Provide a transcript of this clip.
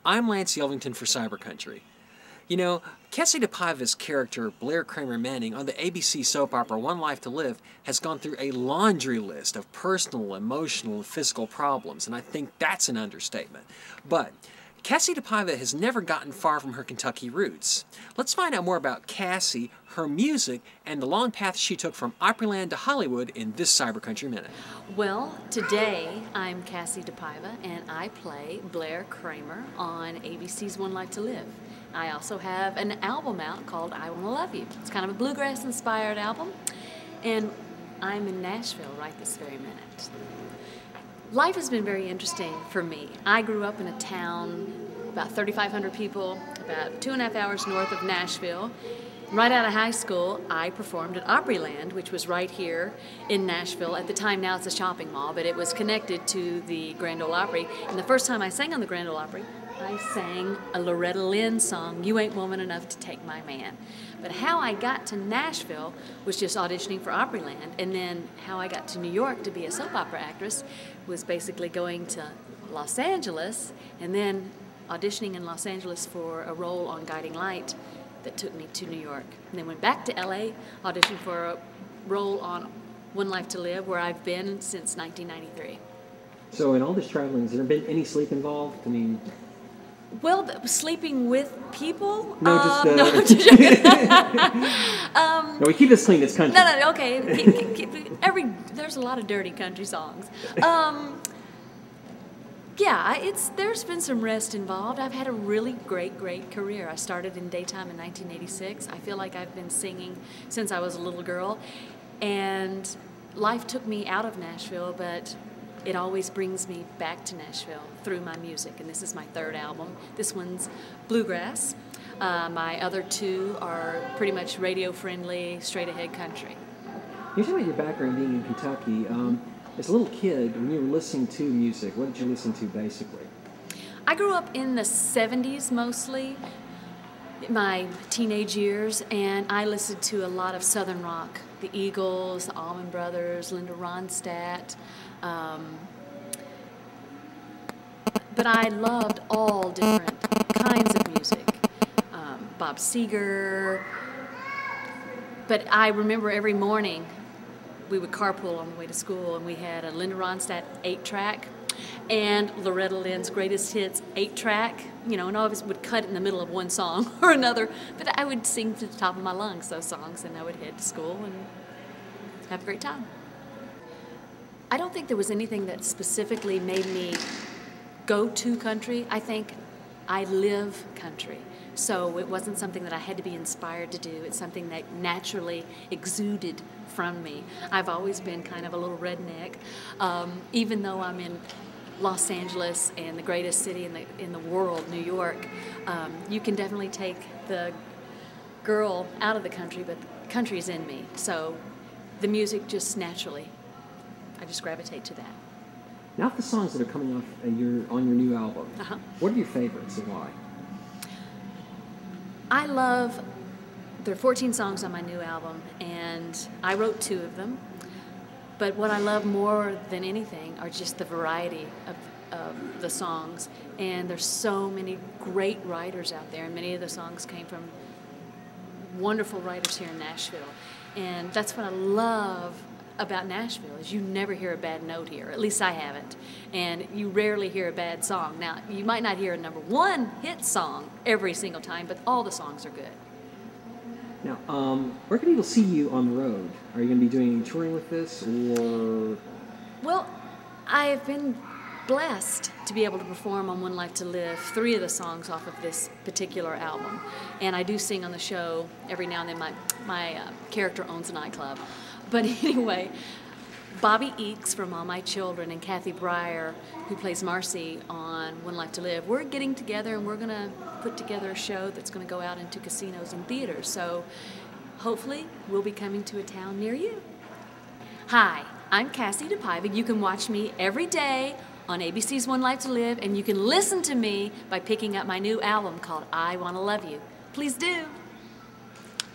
I'm Lance Yelvington for CyberCountry. You know, Kassie DePaiva's character, Blair Cramer Manning, on the ABC soap opera One Life to Live, has gone through a laundry list of personal, emotional, and physical problems, and I think that's an understatement. But Kassie DePaiva has never gotten far from her Kentucky roots. Let's find out more about Kassie, her music, and the long path she took from Opryland to Hollywood in this CyberCountry Minute. Well, today I'm Kassie DePaiva, and I play Blair Cramer on ABC's One Life to Live. I also have an album out called I Wanna Love You. It's kind of a bluegrass-inspired album, and I'm in Nashville right this very minute. Life has been very interesting for me. I grew up in a town, about 3,500 people, about 2.5 hours north of Nashville. Right out of high school, I performed at Opryland, which was right here in Nashville. At the time, now it's a shopping mall, but it was connected to the Grand Ole Opry. And the first time I sang on the Grand Ole Opry, I sang a Loretta Lynn song, You Ain't Woman Enough to Take My Man. But how I got to Nashville was just auditioning for Opryland, and then how I got to New York to be a soap opera actress was basically going to Los Angeles and then auditioning in Los Angeles for a role on Guiding Light that took me to New York. And then went back to LA, auditioned for a role on One Life to Live, where I've been since 1993. So in all this traveling, has there been any sleep involved? I mean... Well, sleeping with people? No, just... No, I'm just joking. No, we keep this clean, it's country. No, okay. There's a lot of dirty country songs. Yeah, there's been some rest involved. I've had a really great career. I started in daytime in 1986. I feel like I've been singing since I was a little girl. And life took me out of Nashville, but it always brings me back to Nashville through my music, and this is my third album. This one's bluegrass. My other two are pretty much radio-friendly, straight-ahead country. You talk about your background being in Kentucky. As a little kid, when you were listening to music, what did you listen to, basically? I grew up in the 70s mostly, my teenage years, and I listened to a lot of Southern rock. The Eagles, the Allman Brothers, Linda Ronstadt. But I loved all different kinds of music. Bob Seger. But I remember every morning we would carpool on the way to school, and we had a Linda Ronstadt 8-track and Loretta Lynn's Greatest Hits 8-track, you know, and I always would cut in the middle of one song or another, but I would sing to the top of my lungs those songs, and I would head to school and have a great time. I don't think there was anything that specifically made me go to country. I think I live country. So it wasn't something that I had to be inspired to do. It's something that naturally exuded from me. I've always been kind of a little redneck. Even though I'm in Los Angeles and the greatest city in the world, New York, you can definitely take the girl out of the country, but the country's in me. So the music just naturally, I just gravitate to that. Now, the songs that are coming off on your new album, what are your favorites and why? There are 14 songs on my new album, and I wrote 2 of them. But what I love more than anything are just the variety of the songs. And there's so many great writers out there, and many of the songs came from wonderful writers here in Nashville. And that's what I love about Nashville, is you never hear a bad note here. At least I haven't. And you rarely hear a bad song. Now, you might not hear a #1 hit song every single time, but all the songs are good. Now, where can people see you on the road? Are you going to be doing any touring with this, or...? Well, I've been blessed to be able to perform on One Life to Live 3 of the songs off of this particular album. And I do sing on the show every now and then. My character owns a nightclub. But anyway, Bobby Eakes from All My Children and Kathy Breyer, who plays Marcy on One Life to Live, we're getting together and we're going to put together a show that's going to go out into casinos and theaters. So hopefully we'll be coming to a town near you. Hi, I'm Kassie DePaiva. You can watch me every day on ABC's One Life to Live, and you can listen to me by picking up my new album called I Wanna Love You. Please do.